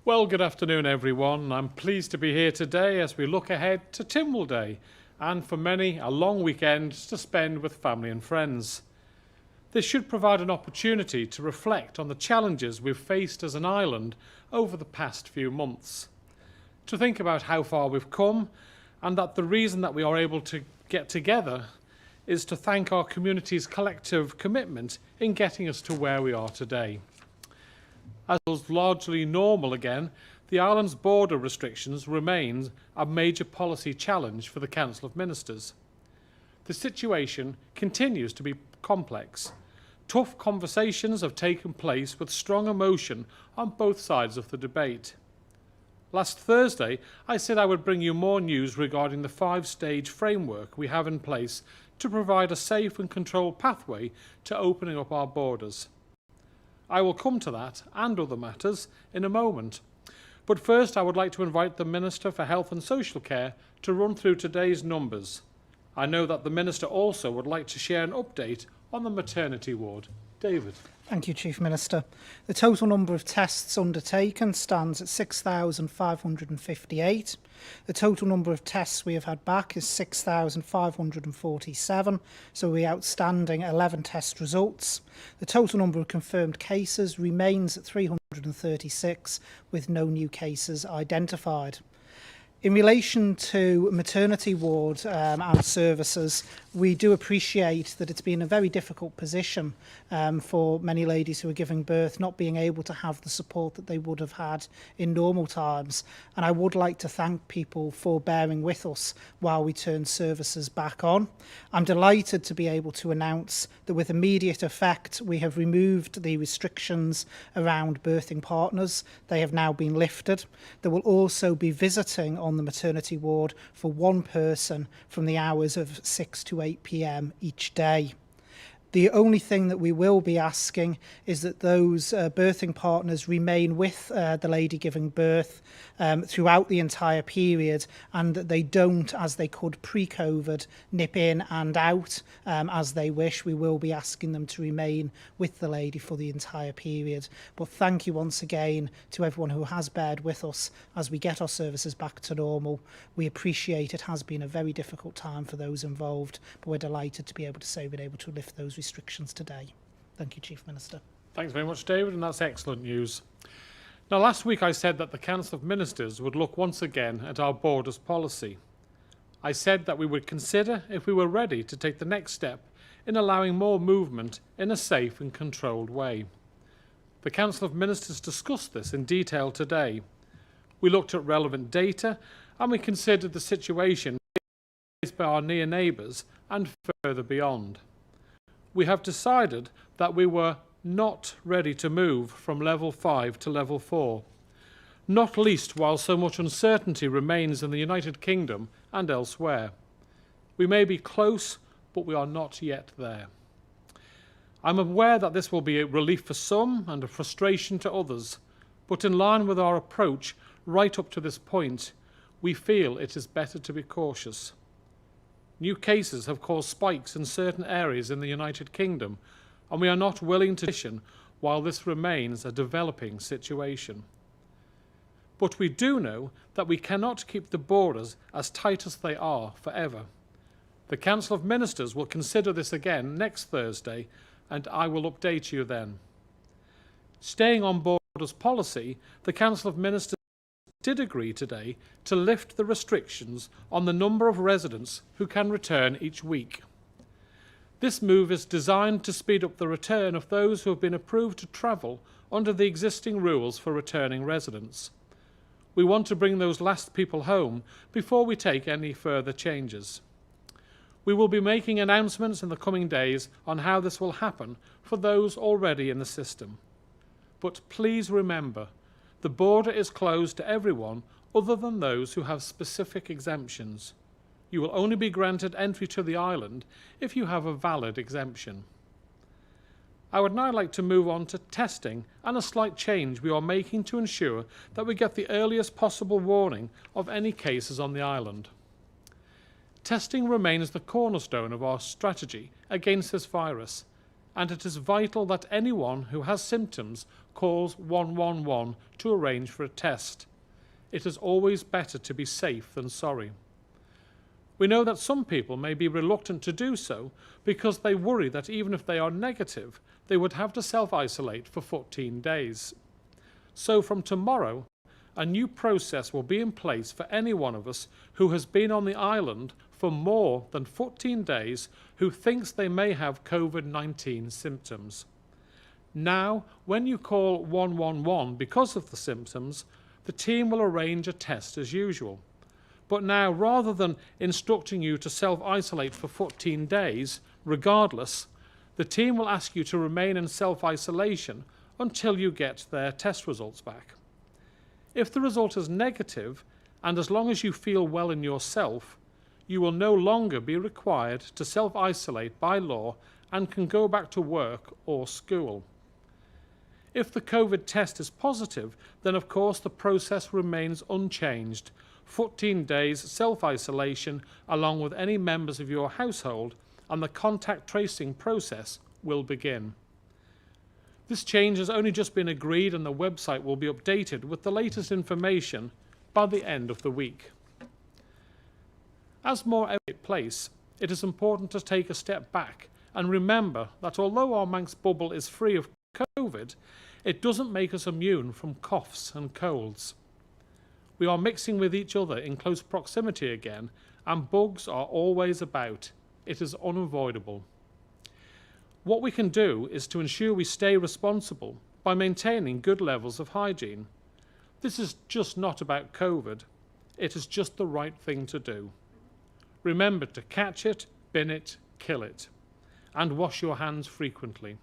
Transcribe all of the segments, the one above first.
Well, good afternoon, everyone. I'm pleased to be here today as we look ahead to Tynwald Day, and for many, a long weekend to spend with family and friends. This should provide an opportunity to reflect on the challenges we've faced as an island over the past few months, to think about how far we've come, and that the reason that we are able to get together is to thank our community's collective commitment in getting us to where we are today. As was largely normal again, the island's border restrictions remain a major policy challenge for the Council of Ministers. The situation continues to be complex. Tough conversations have taken place with strong emotion on both sides of the debate. Last Thursday, I said I would bring you more news regarding the 5-stage framework we have in place to provide a safe and controlled pathway to opening up our borders. I will come to that and other matters in a moment. But first, I would like to invite the Minister for Health and Social Care to run through today's numbers. I know that the Minister also would like to share an update on the maternity ward. David. Thank you, Chief Minister. The total number of tests undertaken stands at 6,558. The total number of tests we have had back is 6,547, so we are outstanding 11 test results. The total number of confirmed cases remains at 336, with no new cases identified. In relation to maternity ward and services, we do appreciate that it's been a very difficult position for many ladies who are giving birth, not being able to have the support that they would have had in normal times. And I would like to thank people for bearing with us while we turn services back on. I'm delighted to be able to announce that with immediate effect, we have removed the restrictions around birthing partners. They have now been lifted. There will also be visiting on the maternity ward for one person from the hours of 6 to 8 p.m. each day. The only thing that we will be asking is that those birthing partners remain with the lady giving birth throughout the entire period, and that they don't, as they could pre-COVID, nip in and out as they wish. We will be asking them to remain with the lady for the entire period. But thank you once again to everyone who has bared with us as we get our services back to normal. We appreciate it has been a very difficult time for those involved, but we're delighted to be able to say we've been able to lift those restrictions today. Thank you, Chief Minister. Thanks very much, David, and that's excellent news. Now, last week I said that the Council of Ministers would look once again at our borders policy. I said that we would consider if we were ready to take the next step in allowing more movement in a safe and controlled way. The Council of Ministers discussed this in detail today. We looked at relevant data and we considered the situation faced by our near neighbours and further beyond. We have decided that we were not ready to move from level 5 to level 4, not least while so much uncertainty remains in the United Kingdom and elsewhere. We may be close, but we are not yet there. I'm aware that this will be a relief for some and a frustration to others, but in line with our approach right up to this point, we feel it is better to be cautious. New cases have caused spikes in certain areas in the United Kingdom, and we are not willing to listen while this remains a developing situation. But we do know that we cannot keep the borders as tight as they are forever. The Council of Ministers will consider this again next Thursday, and I will update you then. Staying on borders policy, the Council of Ministers did agree today to lift the restrictions on the number of residents who can return each week. This move is designed to speed up the return of those who have been approved to travel under the existing rules for returning residents. We want to bring those last people home before we take any further changes. We will be making announcements in the coming days on how this will happen for those already in the system. But please remember, the border is closed to everyone other than those who have specific exemptions. You will only be granted entry to the island if you have a valid exemption. I would now like to move on to testing and a slight change we are making to ensure that we get the earliest possible warning of any cases on the island. Testing remains the cornerstone of our strategy against this virus, and it is vital that anyone who has symptoms calls 111 to arrange for a test. It is always better to be safe than sorry. We know that some people may be reluctant to do so because they worry that even if they are negative, they would have to self-isolate for 14 days. So from tomorrow, a new process will be in place for any one of us who has been on the island for more than 14 days who thinks they may have COVID-19 symptoms. Now, when you call 111 because of the symptoms, the team will arrange a test as usual. But now, rather than instructing you to self-isolate for 14 days, regardless, the team will ask you to remain in self-isolation until you get their test results back. If the result is negative, and as long as you feel well in yourself, you will no longer be required to self-isolate by law and can go back to work or school. If the COVID test is positive, then of course the process remains unchanged. 14 days self-isolation along with any members of your household, and the contact tracing process will begin. This change has only just been agreed, and the website will be updated with the latest information by the end of the week. As more takes place, it is important to take a step back and remember that although our Manx bubble is free of COVID, it doesn't make us immune from coughs and colds. We are mixing with each other in close proximity again, and bugs are always about. It is unavoidable. What we can do is to ensure we stay responsible by maintaining good levels of hygiene. This is just not about COVID. It is just the right thing to do. Remember to catch it, bin it, kill it, and wash your hands frequently.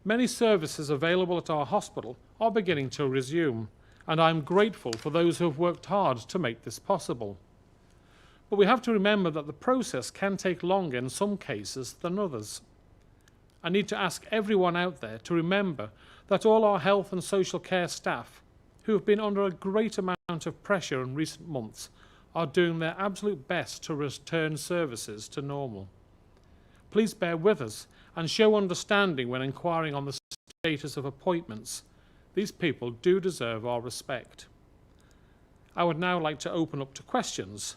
Many services available at our hospital are beginning to resume, and I am grateful for those who have worked hard to make this possible. But we have to remember that the process can take longer in some cases than others. I need to ask everyone out there to remember that all our health and social care staff, who have been under a great amount of pressure in recent months, are doing their absolute best to return services to normal. Please bear with us and show understanding when inquiring on the status of appointments. These people do deserve our respect. I would now like to open up to questions.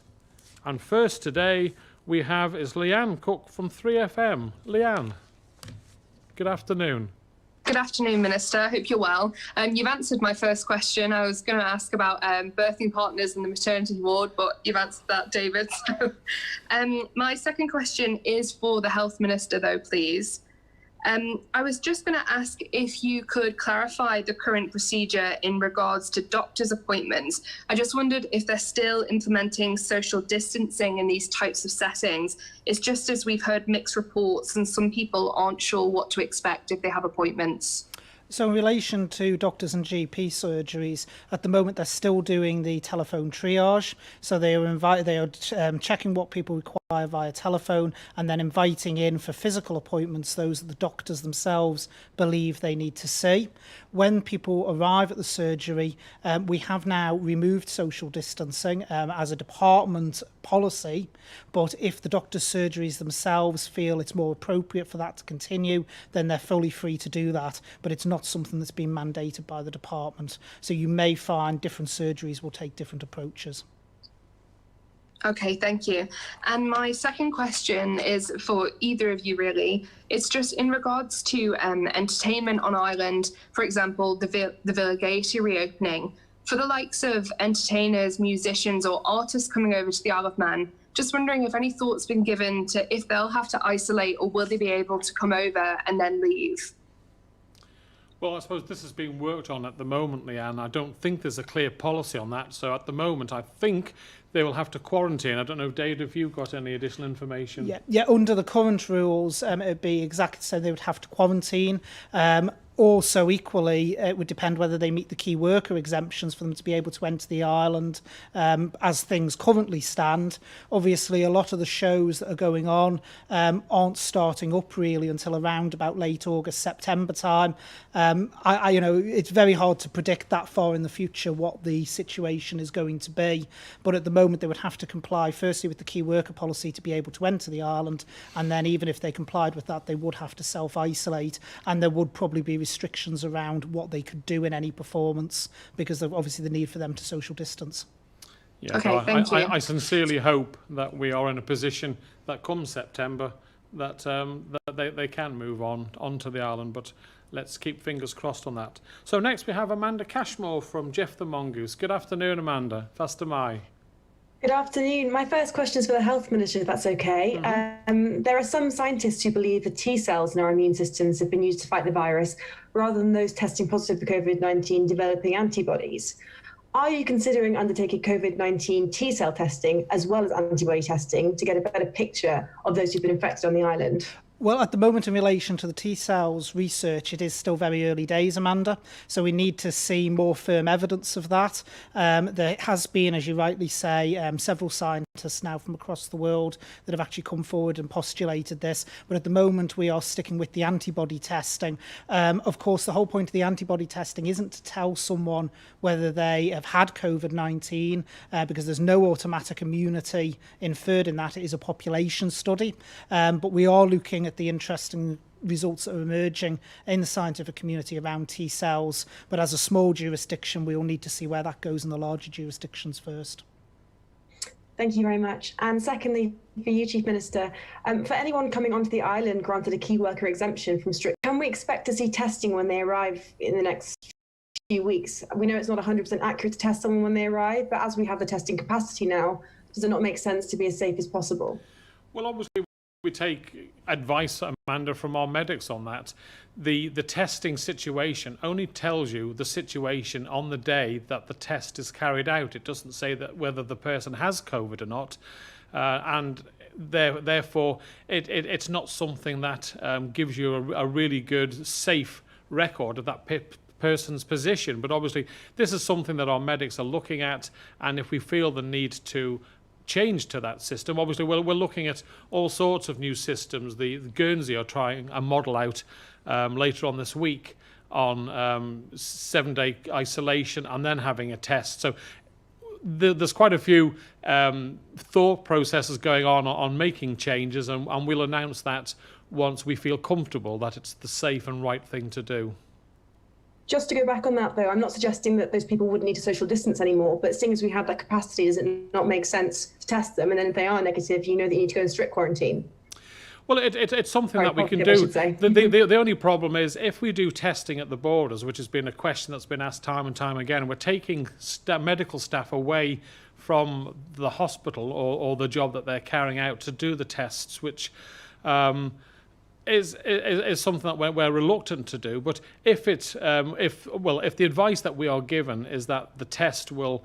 And first today we have is Leanne Cook from 3FM. Leanne, good afternoon. Good afternoon, Minister. I hope you're well. You've answered my first question. I was going to ask about birthing partners in the maternity ward, but you've answered that, David. So, my second question is for the Health Minister, though, please. I was just going to ask if you could clarify the current procedure in regards to doctors' appointments. I just wondered if they're still implementing social distancing in these types of settings. It's just as we've heard mixed reports and some people aren't sure what to expect if they have appointments. So in relation to doctors and GP surgeries, at the moment they're still doing the telephone triage. So they are checking what people require via telephone and then inviting in for physical appointments those that the doctors themselves believe they need to see. When people arrive at the surgery, we have now removed social distancing as a department policy, but if the doctor's surgeries themselves feel it's more appropriate for that to continue, then they're fully free to do that, but it's not something that's been mandated by the department. So you may find different surgeries will take different approaches. Okay, thank you. And my second question is for either of you, really. It's just in regards to entertainment on Ireland, for example, the Villa Gaiety reopening. For the likes of entertainers, musicians or artists coming over to the Isle of Man, just wondering if any thought's been given to if they'll have to isolate or will they be able to come over and then leave? Well, I suppose this is being worked on at the moment, Leanne. I don't think there's a clear policy on that. So at the moment, I think they will have to quarantine. I don't know, Dave, if you've got any additional information. Yeah. Under the current rules, it would be exactly the same. They would have to quarantine. Also, equally, it would depend whether they meet the key worker exemptions for them to be able to enter the island as things currently stand. Obviously, a lot of the shows that are going on aren't starting up really until around about late August, September time. It's very hard to predict that far in the future what the situation is going to be. But at the moment, they would have to comply, firstly, with the key worker policy to be able to enter the island. And then even if they complied with that, they would have to self-isolate. And there would probably be restrictions around what they could do in any performance because of obviously the need for them to social distance. Yeah, okay, so thank you. I sincerely hope that we are in a position that come September that they can move onto the island, but let's keep fingers crossed on that. So next we have Amanda Cashmore from Jeff the Mongoose. Good afternoon, Amanda. Faster Mai. Good afternoon. My first question is for the Health Minister, if that's okay. There are some scientists who believe the T cells in our immune systems have been used to fight the virus, rather than those testing positive for COVID-19 developing antibodies. Are you considering undertaking COVID-19 T cell testing as well as antibody testing to get a better picture of those who've been infected on the island? Well, at the moment, in relation to the T-cells research, it is still very early days, Amanda. So we need to see more firm evidence of that. There has been, as you rightly say, several scientists now from across the world that have actually come forward and postulated this. But at the moment, we are sticking with the antibody testing. Of course, the whole point of the antibody testing isn't to tell someone whether they have had COVID-19, because there's no automatic immunity inferred in that. It is a population study. But we are looking at the interesting results that are emerging in the scientific community around T cells. But as a small jurisdiction, we will need to see where that goes in the larger jurisdictions first. Thank you very much. And secondly, for you, Chief Minister, for anyone coming onto the island granted a key worker exemption from strict, can we expect to see testing when they arrive in the next few weeks? We know it's not 100% accurate to test someone when they arrive, but as we have the testing capacity now, does it not make sense to be as safe as possible? Well, obviously, we take advice, Amanda, from our medics on that. The testing situation only tells you the situation on the day that the test is carried out. It doesn't say that whether the person has COVID or not, and therefore it's not something that gives you a really good, safe record of that person's position. But obviously, this is something that our medics are looking at, and if we feel the need to change to that system. Obviously, we're looking at all sorts of new systems. The Guernsey are trying a model out later on this week on 7-day isolation and then having a test. So there's quite a few thought processes going on making changes, and we'll announce that once we feel comfortable that it's the safe and right thing to do. Just to go back on that, though, I'm not suggesting that those people wouldn't need to social distance anymore, but seeing as we have that capacity, does it not make sense to test them? And then if they are negative, you know that you need to go in strict quarantine. Well, it's something that we can do. The only problem is if we do testing at the borders, which has been a question that's been asked time and time again, we're taking medical staff away from the hospital or the job that they're carrying out to do the tests, which is something that we're reluctant to do. But if the advice that we are given is that the test will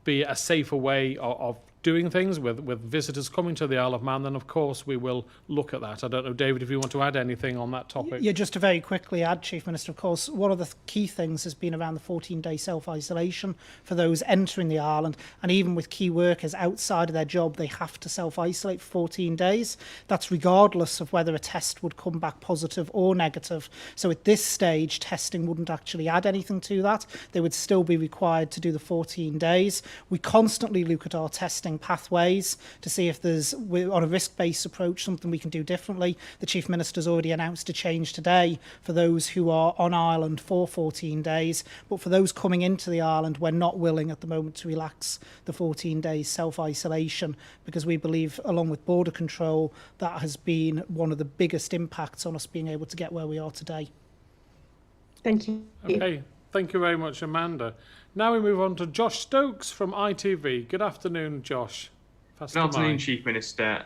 be a safer way of doing things with visitors coming to the Isle of Man, then of course we will look at that. I don't know, David, if you want to add anything on that topic. Yeah, just to very quickly add, Chief Minister, of course, one of the key things has been around the 14-day self-isolation for those entering the island, and even with key workers outside of their job, they have to self-isolate for 14 days. That's regardless of whether a test would come back positive or negative. So at this stage, testing wouldn't actually add anything to that. They would still be required to do the 14 days. We constantly look at our testing pathways to see if there's, on a risk-based approach, something we can do differently. The Chief Minister's already announced a change today for those who are on island for 14 days, but for those coming into the island, we're not willing at the moment to relax the 14 days self-isolation, because we believe, along with border control, that has been one of the biggest impacts on us being able to get where we are today. Thank you. Okay, thank you very much, Amanda. Now we move on to Josh Stokes from ITV. Good afternoon, Josh. Good afternoon, Chief Minister.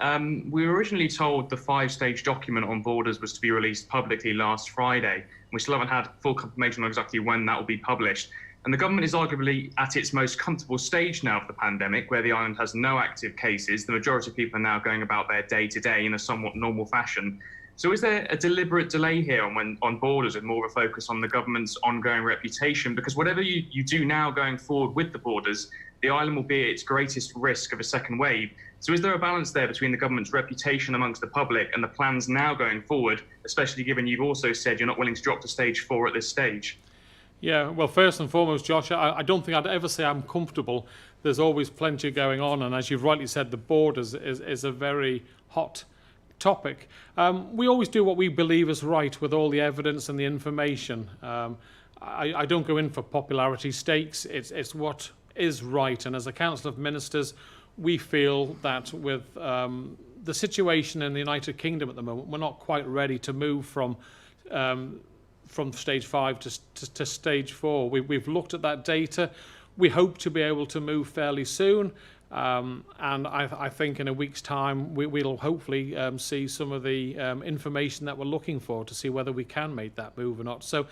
We were originally told the 5-stage document on borders was to be released publicly last Friday. We still haven't had full confirmation on exactly when that will be published. And the government is arguably at its most comfortable stage now of the pandemic, where the island has no active cases. The majority of people are now going about their day-to-day in a somewhat normal fashion. So is there a deliberate delay here on borders with more of a focus on the government's ongoing reputation? Because whatever you do now going forward with the borders, the island will be at its greatest risk of a second wave. So is there a balance there between the government's reputation amongst the public and the plans now going forward, especially given you've also said you're not willing to drop to stage 4 at this stage? Yeah, well, first and foremost, Josh, I don't think I'd ever say I'm comfortable. There's always plenty going on, and as you've rightly said, the borders is a very hot topic. We always do what we believe is right with all the evidence and the information. I don't go in for popularity stakes. It's what is right, and as a Council of Ministers, we feel that with the situation in the United Kingdom at the moment, we're not quite ready to move from stage 5 to stage 4. We've looked at that data. We hope to be able to move fairly soon, and I think in a week's time we'll hopefully see some of the information that we're looking for to see whether we can make that move or not. So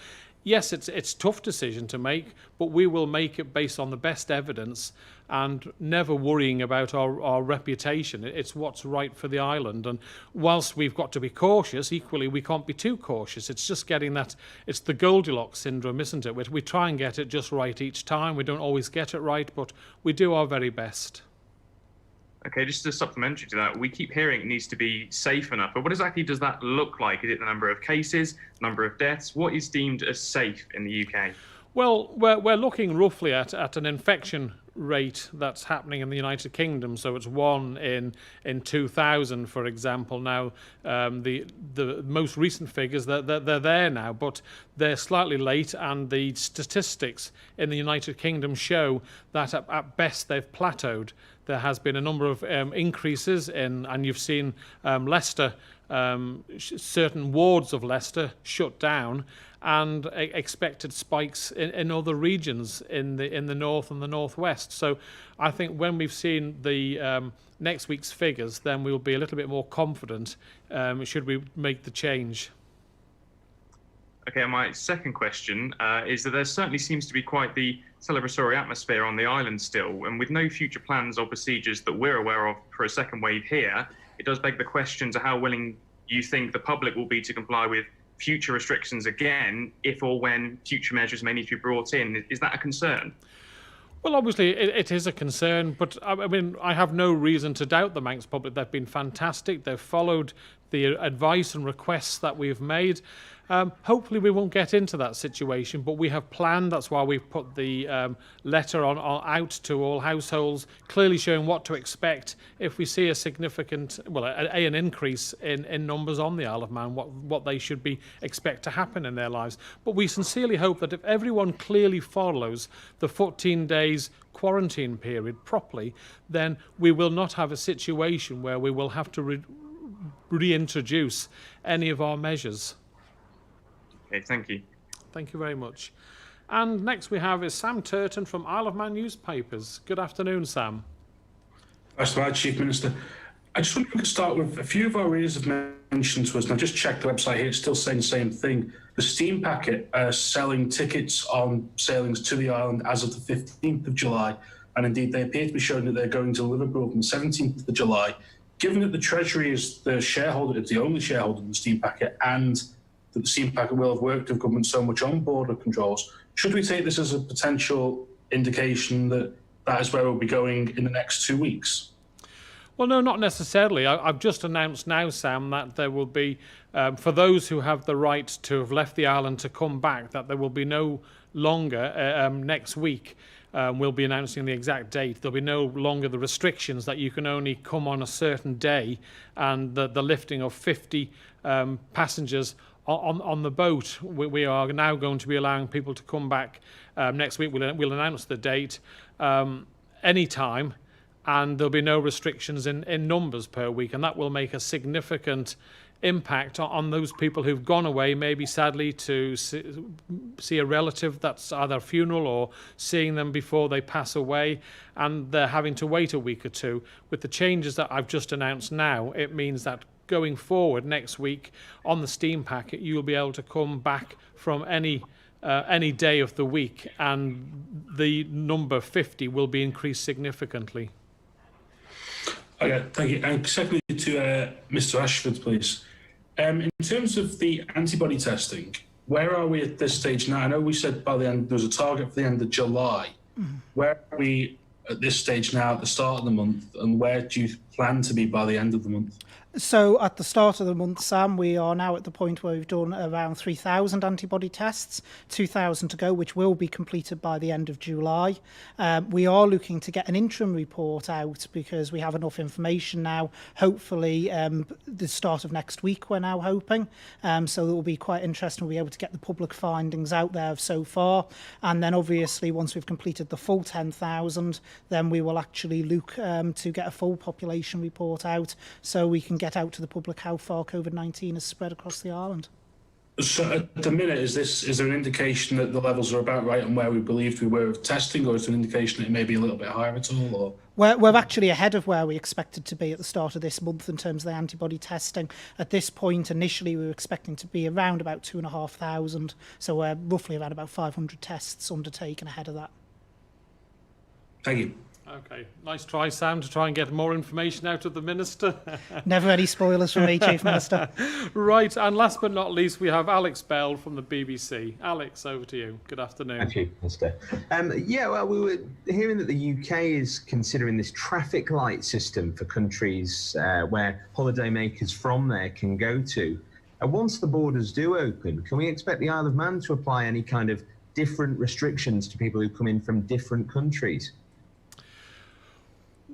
yes, it's a tough decision to make, but we will make it based on the best evidence and never worrying about our reputation. It's what's right for the island. And whilst we've got to be cautious, equally we can't be too cautious. It's just getting that, it's the Goldilocks syndrome, isn't it? We try and get it just right each time. We don't always get it right, but we do our very best. Okay, just a supplementary to that, we keep hearing it needs to be safe enough, but what exactly does that look like? Is it the number of cases, number of deaths? What is deemed as safe in the UK? Well, we're looking roughly at an infection rate that's happening in the United Kingdom. So it's 1 in 2,000, for example. Now, the most recent figures, they're there now, but they're slightly late, and the statistics in the United Kingdom show that at best they've plateaued. There has been a number of increases in, and you've seen Leicester, certain wards of Leicester shut down, and expected spikes in other regions in the north and the northwest. So I think when we've seen the next week's figures, then we'll be a little bit more confident should we make the change. Okay, my second question is that there certainly seems to be quite the celebratory atmosphere on the island still, and with no future plans or procedures that we're aware of for a second wave here, it does beg the question to how willing you think the public will be to comply with future restrictions again, if or when future measures may need to be brought in. Is that a concern? Well, obviously, it is a concern, but I mean, I have no reason to doubt the Manx public. They've been fantastic. They've followed the advice and requests that we've made. Hopefully we won't get into that situation, but we have planned. That's why we've put the letter out to all households, clearly showing what to expect if we see a significant, well, an increase in numbers on the Isle of Man, what they should expect to happen in their lives. But we sincerely hope that if everyone clearly follows the 14 days quarantine period properly, then we will not have a situation where we will have to reintroduce any of our measures. Okay, thank you. Thank you very much. And next we have is Sam Turton from Isle of Man newspapers. Good afternoon, Sam. That's right, Chief Minister. I just wonder if we could start with a few of our readers have mentioned to us, and I just checked the website here, it's still saying the same thing. The Steam Packet are selling tickets on sailings to the island as of the 15th of July, and indeed they appear to be showing that they're going to Liverpool from the 17th of July. Given that the Treasury is the shareholder, it's the only shareholder in the Steam Packet, and that the Steam Packet will have worked with government so much on border controls, should we take this as a potential indication that that is where we'll be going in the next 2 weeks? Well, no, not necessarily. I've just announced now, Sam, that there will be, for those who have the right to have left the island to come back, that there will be no longer next week. We'll be announcing the exact date. There'll be no longer the restrictions that you can only come on a certain day, and the lifting of 50 passengers on the boat. We are now going to be allowing people to come back next week. We'll announce the date anytime, and there'll be no restrictions in numbers per week, and that will make a significant impact on those people who've gone away, maybe sadly to see a relative that's either a funeral or seeing them before they pass away, and they're having to wait a week or two. With the changes that I've just announced now, it means that going forward next week on the Steam Packet, you'll be able to come back from any day of the week, and the number 50 will be increased significantly. Okay, thank you. And secondly, to Mr. Ashford, please. In terms of the antibody testing, where are we at this stage now? I know we said by the end, there was a target for the end of July. Where are we at this stage now at the start of the month, and where do you plan to be by the end of the month? So at the start of the month, Sam, we are now at the point where we've done around 3,000 antibody tests, 2,000 to go, which will be completed by the end of July. We are looking to get an interim report out because we have enough information now. Hopefully, the start of next week, we're now hoping. So it will be quite interesting. We'll be able to get the public findings out there so far. And then obviously, once we've completed the full 10,000, then we will actually look to get a full population report out so we can get out to the public how far COVID-19 has spread across the island. So at the minute, is there an indication that the levels are about right and where we believed we were of testing, or is there an indication that it may be a little bit higher at all? Or? We're actually ahead of where we expected to be at the start of this month in terms of the antibody testing. At this point, initially, we were expecting to be around about 2,500, so we're roughly around about 500 tests undertaken ahead of that. Thank you. Okay, nice try, Sam, to try and get more information out of the Minister. Never any spoilers from me, Chief Minister. Right, and last but not least, we have Alex Bell from the BBC. Alex, over to you. Good afternoon. Thank you, Minister. Yeah, well, we were hearing that the UK is considering this traffic light system for countries where holidaymakers from there can go to. Once the borders do open, can we expect the Isle of Man to apply any kind of different restrictions to people who come in from different countries?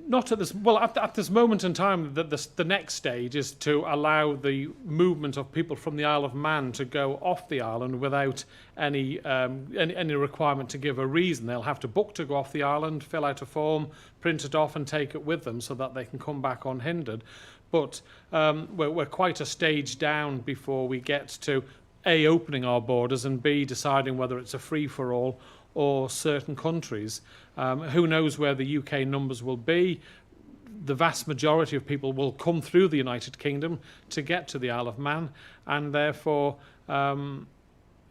Not at this. Well, at this moment in time, the next stage is to allow the movement of people from the Isle of Man to go off the island without any requirement to give a reason. They'll have to book to go off the island, fill out a form, print it off, and take it with them so that they can come back unhindered. But we're quite a stage down before we get to A, opening our borders, and B, deciding whether it's a free-for-all or certain countries. Who knows where the UK numbers will be? The vast majority of people will come through the United Kingdom to get to the Isle of Man, and therefore,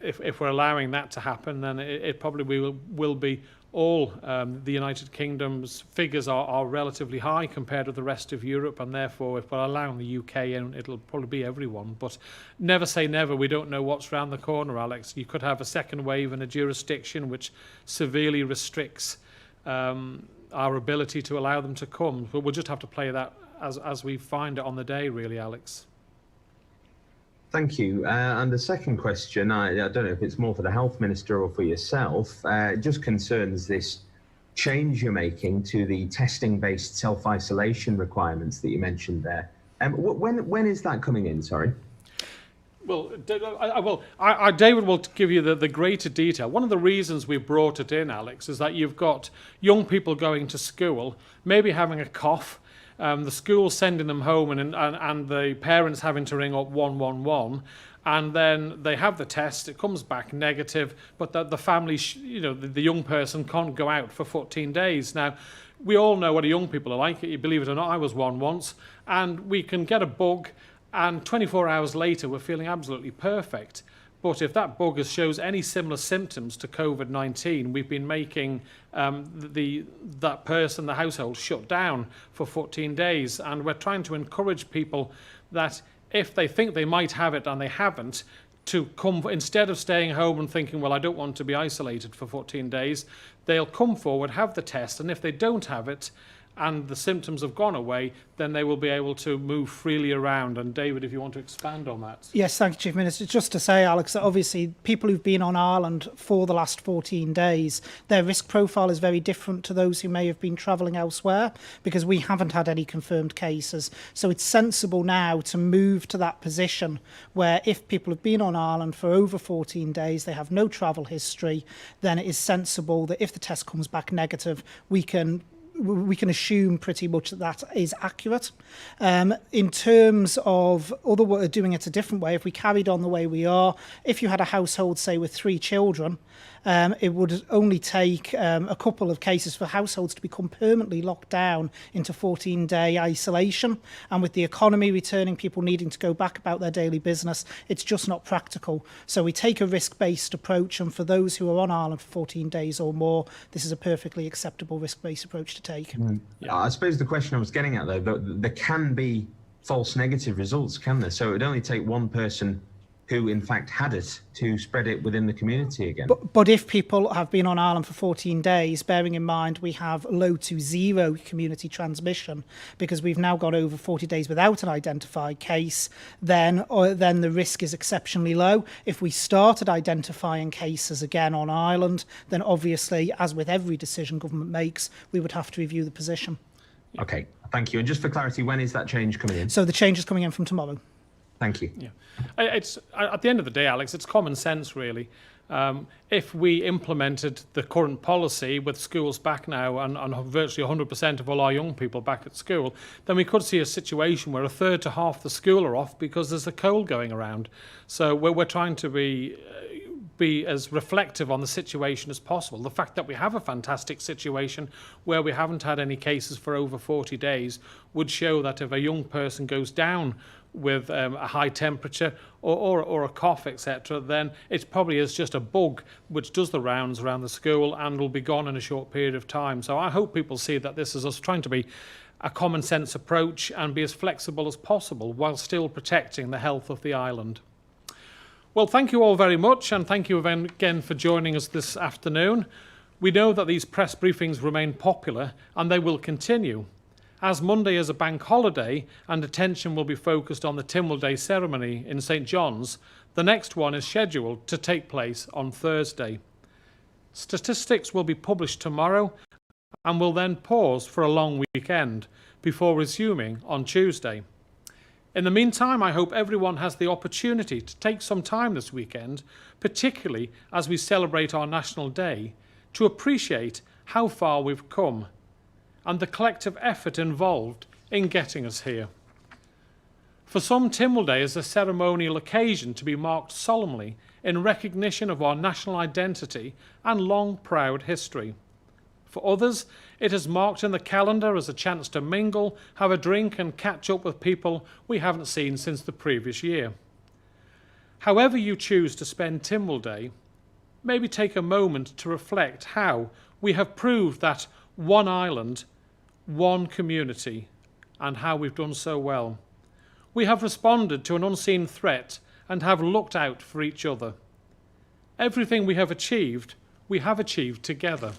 if we're allowing that to happen, then it probably will be all the United Kingdom's figures are relatively high compared to the rest of Europe, and therefore, if we're allowing the UK in, it'll probably be everyone. But never say never. We don't know what's round the corner, Alex. You could have a second wave in a jurisdiction which severely restricts our ability to allow them to come. But we'll just have to play that as we find it on the day, really, Alex. Thank you. And the second question, I don't know if it's more for the Health Minister or for yourself, just concerns this change you're making to the testing-based self-isolation requirements that you mentioned there. When is that coming in, sorry? Well, David will give you the greater detail. One of the reasons we brought it in, Alex, is that you've got young people going to school, maybe having a cough, the school sending them home, and the parents having to ring up 111, and then they have the test, it comes back negative, but the family, the young person can't go out for 14 days. Now, we all know what young people are like. You believe it or not, I was one once, and we can get a bug, and 24 hours later, we're feeling absolutely perfect. But if that bug shows any similar symptoms to COVID-19, we've been making that person, the household, shut down for 14 days. And we're trying to encourage people that if they think they might have it and they haven't, to come, instead of staying home and thinking, well, I don't want to be isolated for 14 days, they'll come forward, have the test, and if they don't have it, and the symptoms have gone away, then they will be able to move freely around. And David, if you want to expand on that. Yes, thank you, Chief Minister. Just to say, Alex, that obviously people who've been on Ireland for the last 14 days, their risk profile is very different to those who may have been travelling elsewhere, because we haven't had any confirmed cases. So it's sensible now to move to that position where if people have been on Ireland for over 14 days, they have no travel history, then it is sensible that if the test comes back negative, we can assume pretty much that is accurate. In terms of doing it a different way, if we carried on the way we are, if you had a household, say, with 3 children, it would only take a couple of cases for households to become permanently locked down into 14-day isolation. And with the economy returning, people needing to go back about their daily business, it's just not practical. So we take a risk-based approach, and for those who are on Ireland for 14 days or more, this is a perfectly acceptable risk-based approach to take. Yeah. I suppose the question I was getting at, though, there can be false negative results, can there? So it would only take one person who in fact had it to spread it within the community again. But if people have been on Ireland for 14 days, bearing in mind we have low to zero community transmission because we've now got over 40 days without an identified case, then the risk is exceptionally low. If we started identifying cases again on Ireland, then obviously, as with every decision government makes, we would have to review the position. Okay, thank you. And just for clarity, when is that change coming in? So the change is coming in from tomorrow. Thank you. Yeah, it's at the end of the day, Alex, it's common sense, really. If we implemented the current policy with schools back now and virtually 100% of all our young people back at school, then we could see a situation where a third to half the school are off because there's a cold going around. So we're trying to be as reflective on the situation as possible. The fact that we have a fantastic situation where we haven't had any cases for over 40 days would show that if a young person goes down with a high temperature or a cough, etc., then it probably is just a bug which does the rounds around the school and will be gone in a short period of time. So I hope people see that this is us trying to be a common sense approach and be as flexible as possible while still protecting the health of the island. Well, thank you all very much, and thank you again for joining us this afternoon. We know that these press briefings remain popular and they will continue. As Monday is a bank holiday and attention will be focused on the Tynwald Day ceremony in St John's, the next one is scheduled to take place on Thursday. Statistics will be published tomorrow and will then pause for a long weekend before resuming on Tuesday. In the meantime, I hope everyone has the opportunity to take some time this weekend, particularly as we celebrate our National Day, to appreciate how far we've come and the collective effort involved in getting us here. For some, Tynwald Day is a ceremonial occasion to be marked solemnly in recognition of our national identity and long, proud history. For others, it is marked in the calendar as a chance to mingle, have a drink and catch up with people we haven't seen since the previous year. However you choose to spend Tynwald Day, maybe take a moment to reflect how we have proved that one island, one community, and how we've done so well. We have responded to an unseen threat and have looked out for each other. Everything we have achieved together.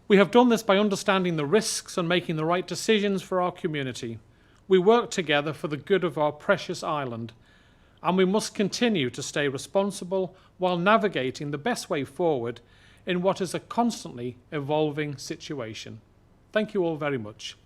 We have done this by understanding the risks and making the right decisions for our community. We work together for the good of our precious island, and we must continue to stay responsible while navigating the best way forward in what is a constantly evolving situation. Thank you all very much.